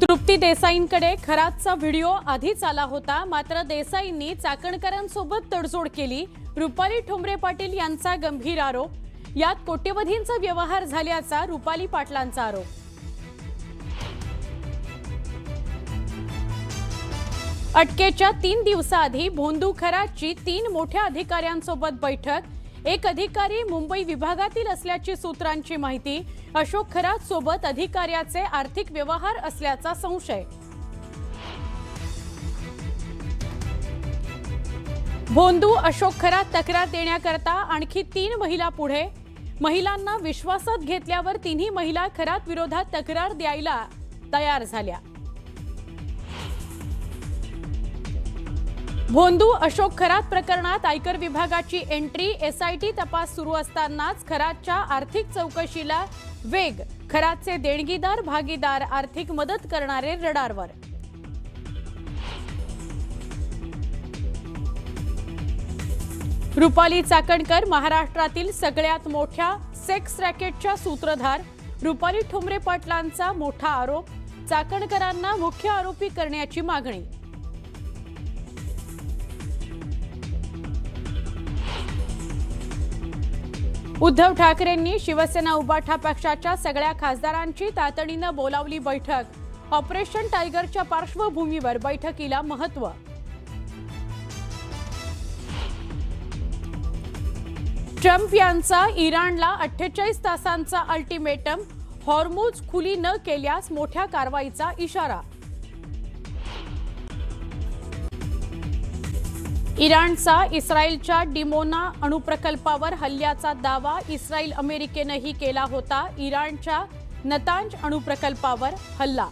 तृप्ती देसाईंकडे खरातचा video आधीच आला होता, मात्र देसाईंनी चाकणकरांसोबत तडजोड केली। रुपाली ठोंबरे पाटील यांचा गंभीर आरोप, यात कोट्यवधींचा व्यवहार झाल्याचा रुपाली पाटलांचा आरोप। अटकेच्या 3 दिवसाआधी भोंदू खरातची 3 मोठ्या अधिकाऱ्यांसोबत बैठक। एक अधिकारी मुंबई विभागातील असल्याची सूत्रांची माहिती। अशोक खरात सोबत अधिकाऱ्याचे आर्थिक व्यवहार असल्याचा संशय। भोंदू अशोक खरात तक्रार देण्याकरता आणखी 3 महिला पुढे। महिलांना विश्वासात घेतल्यावर तिन्ही महिला खरात विरोधात तक्रार द्यायला तयार झाल्या। भोंदू अशोक खरात प्रकरणात आयकर विभागाची एंट्री। एसआयटी तपास सुरू असतानाच खरातच्या आर्थिक चौकशीला वेग। खरातचे देणगीदार भागीदार आर्थिक मदत करणारे रडारवर। रुपाली चाकणकर महाराष्ट्रातील सगळ्यात मोठ्या सेक्स रॅकेटच्या सूत्रधार। रुपाली ठोंबरे पाटलांचा मोठा आरोप, चाकणकरांना मुख्य आरोपी करण्याची मागणी। उद्धव ठाकरेंनी शिवसेना उभाठा पक्षाच्या सगळ्या खासदारांची तातडीने बोलावली बैठक। ऑपरेशन टायगरच्या पार्श्वभूमीवर बैठकीला महत्त्व। ट्रम्प यांचा इराणला 48 तासांचा अल्टिमेटम। हॉर्मुझ खुली न केल्यास मोठ्या कारवाईचा इशारा। इराणचा इस्रायलच्या डिमोना अणुप्रकल्पावर हल्ल्याचा दावा इस्रायल अमेरिकेनेही केला होता। इराणच्या नतांज अणुप्रकल्पावर हल्ला।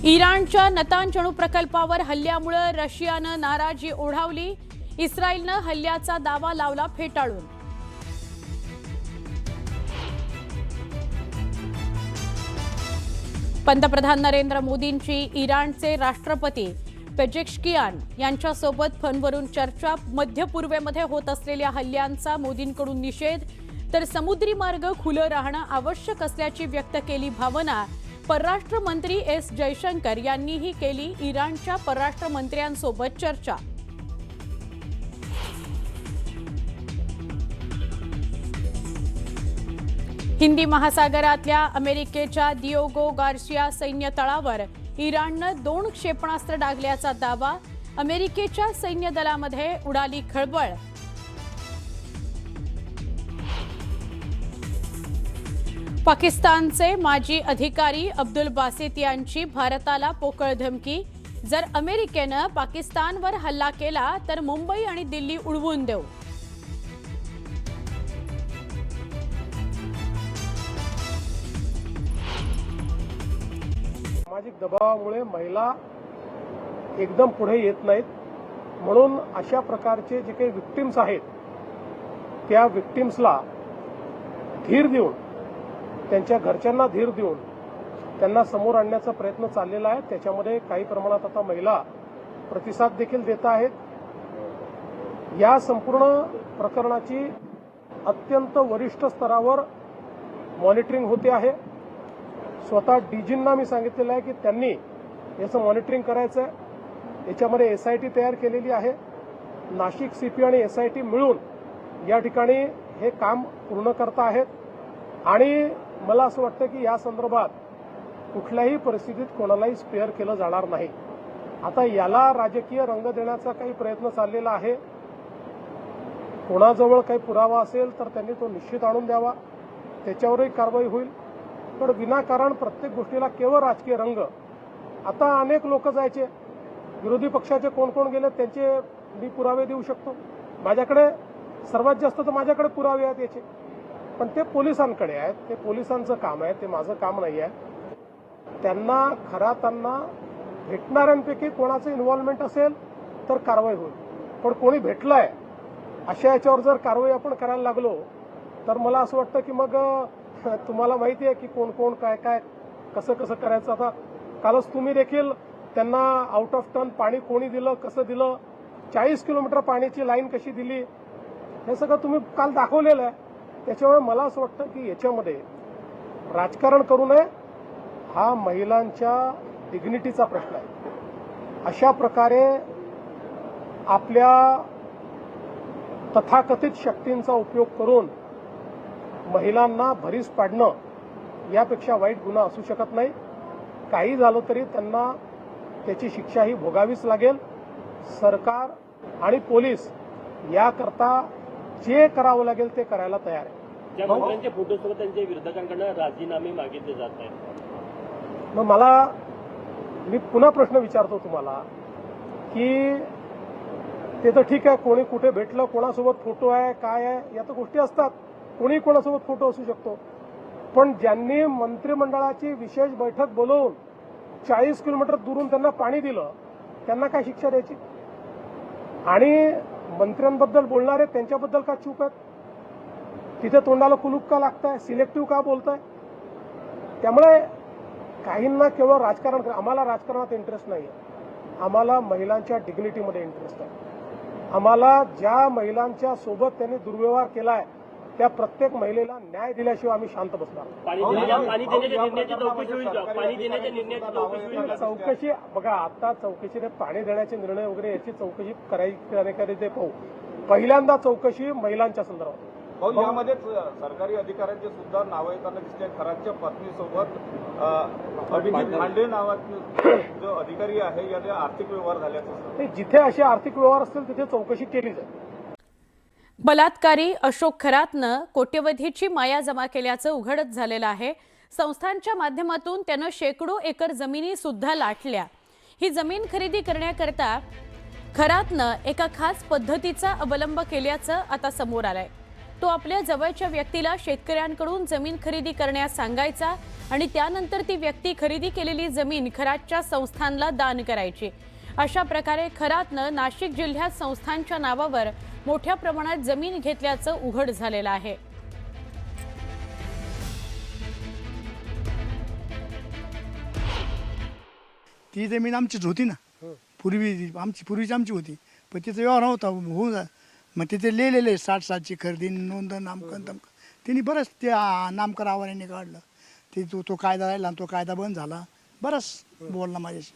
इराणच्या नतांज अणुप्रकल्पावर हल्ल्यामुळे रशियानं नाराजी ओढावली। इस्रायलनं हल्ल्याचा दावा लावला फेटाळून। पंतप्रधान नरेंद्र मोदींची इराणचे राष्ट्रपती पेजेश्कियान यांच्यासोबत फोनवरून चर्चा। मध्य पूर्वेमध्ये होत असलेल्या हल्ल्यांचा मोदींकडून निषेध, तर समुद्री मार्ग खुलं राहणं आवश्यक असल्याची व्यक्त केली भावना। परराष्ट्र मंत्री एस जयशंकर यांनीही केली इराणच्या परराष्ट्र मंत्र्यांसोबत चर्चा। हिंदी महासागरातल्या अमेरिकेच्या दियोगो गार्सिया सैन्य तळावर इराणनं 2 क्षेपणास्त्र डागल्याचा दावा। अमेरिकेच्या सैन्य दलामध्ये उडाली खळबळ। पाकिस्तानचे माजी अधिकारी अब्दुल बासित यांची भारताला पोकळ धमकी। जर अमेरिकेनं पाकिस्तानवर हल्ला केला तर मुंबई आणि दिल्ली उडवून देऊ। सामाजिक दबावामुळे महिला एकदम पुढे येत नाहीत, म्हणून अशा प्रकारचे जे काही विक्टिम्स आहेत त्या विक्टिम्सला धीर देऊन, त्यांच्या घरच्यांना धीर देऊन त्यांना समोर आणण्याचा प्रयत्न चाललेला आहे। त्याच्यामध्ये काही प्रमाणात आता महिला प्रतिसाद देखील देत आहेत। या संपूर्ण प्रकरणाची अत्यंत वरिष्ठ स्तरावर मॉनिटरिंग होते आहे। स्वतः डीजींना मी सांगितलेलं आहे की त्यांनी याचं मॉनिटरिंग करायचं आहे। याच्यामध्ये एसआयटी तयार केलेली आहे। नाशिक सीपी आणि एसआयटी मिळून या ठिकाणी हे काम पूर्ण करत आहेत आणि मला असं वाटतं की या संदर्भात कुठल्याही परिस्थितीत कोणालाही स्पेअर केलं जाणार नाही। आता याला राजकीय रंग देण्याचा काही प्रयत्न चाललेला आहे। कोणाजवळ काही पुरावा असेल तर त्यांनी तो निश्चित आणून द्यावा, त्याच्यावरही कारवाई होईल। पण विनाकारण प्रत्येक गोष्टीला केवळ राजकीय रंग। आता अनेक लोक जायचे, विरोधी पक्षाचे कोण कोण गेले त्यांचे मी पुरावे देऊ शकतो। माझ्याकडे सर्वात जास्त तर माझ्याकडे पुरावे आहेत याचे, पण ते पोलिसांकडे आहेत। ते पोलिसांचं काम आहे, ते माझं काम नाही आहे। त्यांना खरातांना भेटणाऱ्यांपैकी कोणाचं इन्व्हॉल्वमेंट असेल तर कारवाई होईल, पण कोणी भेटलंय अशा याच्यावर जर कारवाई आपण करायला लागलो तर मला असं वाटतं की मग तुम्हाला माहिती आहे की कोण कोण काय काय कसं कसं करायचं। आता कालच तुम्ही देखील त्यांना आउट ऑफ टर्न पाणी कोणी दिलं, कसं दिलं, 40 किलोमीटर पाण्याची लाईन कशी दिली, हे सगळं तुम्ही काल दाखवलेलं आहे। त्याच्यामुळे मला असं वाटतं की याच्यामध्ये राजकारण करू नये. हा महिलांच्या डिग्निटीचा प्रश्न आहे. अशा प्रकारे आपल्या तथाकथित शक्तींचा उपयोग करून महिलांना भरीस पाडणं यापेक्षा वाईट गुन्हा असू शकत नाही. काही झालं तरी त्यांना त्याची शिक्षा ही भोगावीच लागेल. सरकार आणि पोलीस याकरता जे करावं लागेल ते करायला तयार आहे. ज्या मंत्र्यांच्या फोटोसोबत त्यांच्या विरोधकांकडून राजीनामे मागितले जात आहेत. मग मी पुन्हा प्रश्न विचारतो तुम्हाला की ते तर ठीक आहे, कोणी कुठे भेटलं, कोणासोबत फोटो आहे, काय आहे, या तर गोष्टी असतात. कोणी कोणासोबत फोटो असू शकतो. पण ज्यांनी मंत्रिमंडळाची विशेष बैठक बोलवून 40 किलोमीटर दुरून त्यांना पाणी दिलं, त्यांना काय शिक्षा द्यायची? आणि मंत्र्यांबद्दल बोलणारे त्यांच्याबद्दल का चूप आहेत? तिथे तोंडाला कुलूप का लागताय? सिलेक्टिव्ह का बोलताय? त्यामुळे काहींना केवळ राजकारण, आम्हाला राजकारणात इंटरेस्ट नाही आहे. आम्हाला महिलांच्या डिग्निटीमध्ये इंटरेस्ट आहे. आम्हाला ज्या महिलांच्या सोबत त्यांनी दुर्व्यवहार केलाय त्या प्रत्येक महिलेला न्याय दिल्याशिवाय आम्ही शांत बसणार. चौकशी बघा, आता चौकशीने पाणी देण्याचे निर्णय वगैरे याची चौकशी करायची ते पाहू. पहिल्यांदा चौकशी महिलांच्या संदर्भात. यामध्येच सरकारी अधिकाऱ्यांचे सुद्धा नावं येताना दिसते. खरातच्या पत्नीसोबत अभिजित भांडे नावाचे जो अधिकारी आहे याचे आर्थिक व्यवहार झाल्याचं. जिथे असे आर्थिक व्यवहार असतील तिथे चौकशी केली जाईल. बलात्कारी अशोक खरातनं कोट्यवधीची माया जमा केल्याचं उघडच झालेलं आहे. संस्थांच्या माध्यमातून त्यानं शेकडो एकर जमिनी सुद्धा लाटल्या. ही जमीन खरेदी करण्याकरता खरातनं एका खास पद्धतीचा अवलंब केल्याचं आता समोर आलंय. तो आपल्या जवळच्या व्यक्तीला शेतकऱ्यांकडून जमीन खरेदी करण्यास सांगायचा आणि त्यानंतर ती व्यक्ती खरेदी केलेली जमीन खरातच्या संस्थांना दान करायची. अशा प्रकारे खरातनं नाशिक जिल्ह्यात संस्थांच्या नावावर मोठ्या प्रमाणात जमीन घेतल्याचं उघड झालेलं आहे. ती जमीन आमचीच होती ना, पूर्वीची आमची होती. पण तिचा व्यवहार होता होऊन जा. मग तिथे लिहिलेले 60-60ची खरेदी नोंद नामकरण तमकं. तिने बरंच ते नामकर आव्हानाने काढलं. ते तो कायदा राहिला आणि तो कायदा बंद झाला. बरंच बोलला माझ्याशी.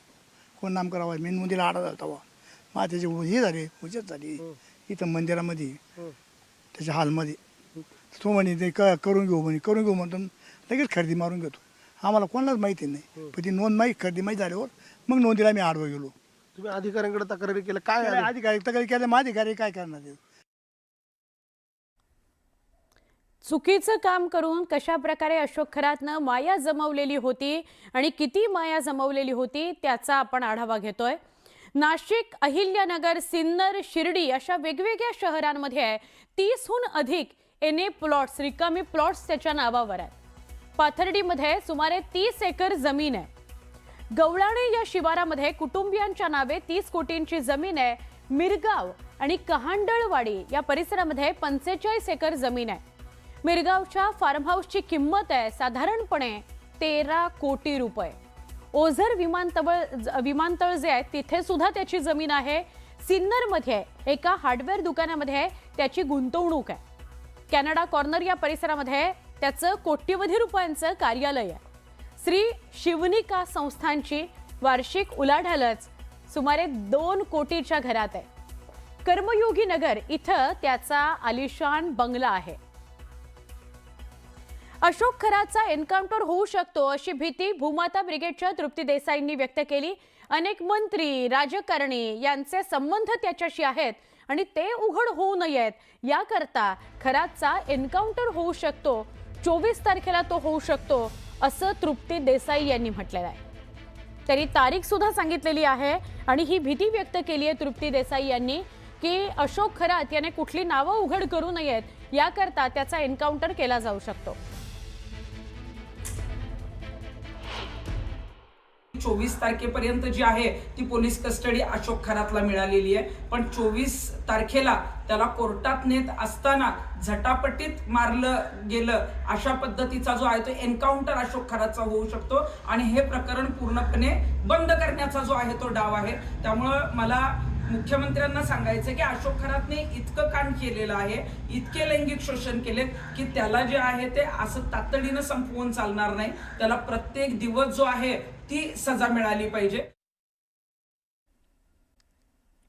कोण नामकर आव्हान मी नोंदीला आडा झाला तेव्हा. मग त्याची हे झाली, हुजत झाली इथं मंदिरामध्ये त्याच्या हॉलमध्ये. तो म्हणे ते करून घेऊ म्हणतो लगेच खरेदी मारून घेतो. आम्हाला कोणालाच माहिती नाही. पण ती नोंद खरेदी माहीत झाल्यावर मग नोंदीला मी आडवं गेलो. तुम्ही अधिकाऱ्यांकडे तक्रारी केलं काय? अधिकारी तक्रारी केल्या, मग अधिकारी काय करणार? चुकीचं काम करून कशा प्रकारे अशोक खरातनं माया जमवलेली होती आणि किती माया जमवलेली होती त्याचा आपण आढावा घेतोय. नाशिक, अहिल्यानगर, सिन्नर, शिर्डी अशा वेगवेगळ्या शहरांमध्ये 30हून अधिक एनए प्लॉट्स, रिकामी प्लॉट्स त्याच्या नावावर आहेत. पाथर्डीमध्ये सुमारे 30 एकर जमीन आहे. गवळाणे या शिवारामध्ये कुटुंबियांच्या नावे 30 कोटींची जमीन आहे. मिरगाव आणि कहांडळवाडी या परिसरामध्ये 45 एकर जमीन आहे. मिरगावच्या फार्म हाऊसची किंमत आहे साधारणपणे 13 कोटी रुपये. ओझर विमानतळ जे आहे तिथे सुद्धा त्याची जमीन आहे. सिन्नरमध्ये एका हार्डवेअर दुकानामध्ये त्याची गुंतवणूक आहे. कॅनडा कॉर्नर या परिसरामध्ये त्याचं कोट्यवधी रुपयांचं कार्यालय आहे. श्री शिवनिका संस्थांची वार्षिक उलाढालच सुमारे 2 कोटीच्या घरात आहे. कर्मयोगी नगर इथं त्याचा आलिशान बंगला आहे. अशोक खरातचा एन्काउंटर होऊ शकतो अशी भीती भूमाता ब्रिगेडच्या तृप्ती देसाईंनी व्यक्त केली. अनेक मंत्री, राजकारणी यांचे संबंध त्याच्याशी आहेत आणि ते उघड होऊ नयेत याकरता खरातचा एन्काउंटर होऊ शकतो. 24 तारखेला तो होऊ शकतो असं तृप्ती देसाई यांनी म्हटलेलं आहे. त्यांनी तारीख सुद्धा सांगितलेली आहे आणि ही भीती व्यक्त केली आहे तृप्ती देसाई यांनी की अशोक खरात याने कुठली नावं उघड करू नयेत याकरता त्याचा एन्काउंटर केला जाऊ शकतो. 24 तारखेपर्यंत जी आहे ती पोलीस कस्टडी अशोक खरातला मिळालेली आहे. पण 24 तारखेला त्याला कोर्टात नेत असताना झटापटीत मारलं गेलं अशा पद्धतीचा जो आहे तो एन्काउंटर अशोक खरातचा होऊ शकतो आणि हे प्रकरण पूर्णपणे बंद करण्याचा जो आहे तो डाव आहे. त्यामुळं मला मुख्यमंत्र्यांना सांगायचं की अशोक खरातने इतकं कांड केलेलं आहे, इतके लैंगिक शोषण केलेत की त्याला जे आहे ते असं तातडीनं संपवून चालणार नाही. त्याला प्रत्येक दिवस जो आहे ती सजा मिळाली पाहिजे.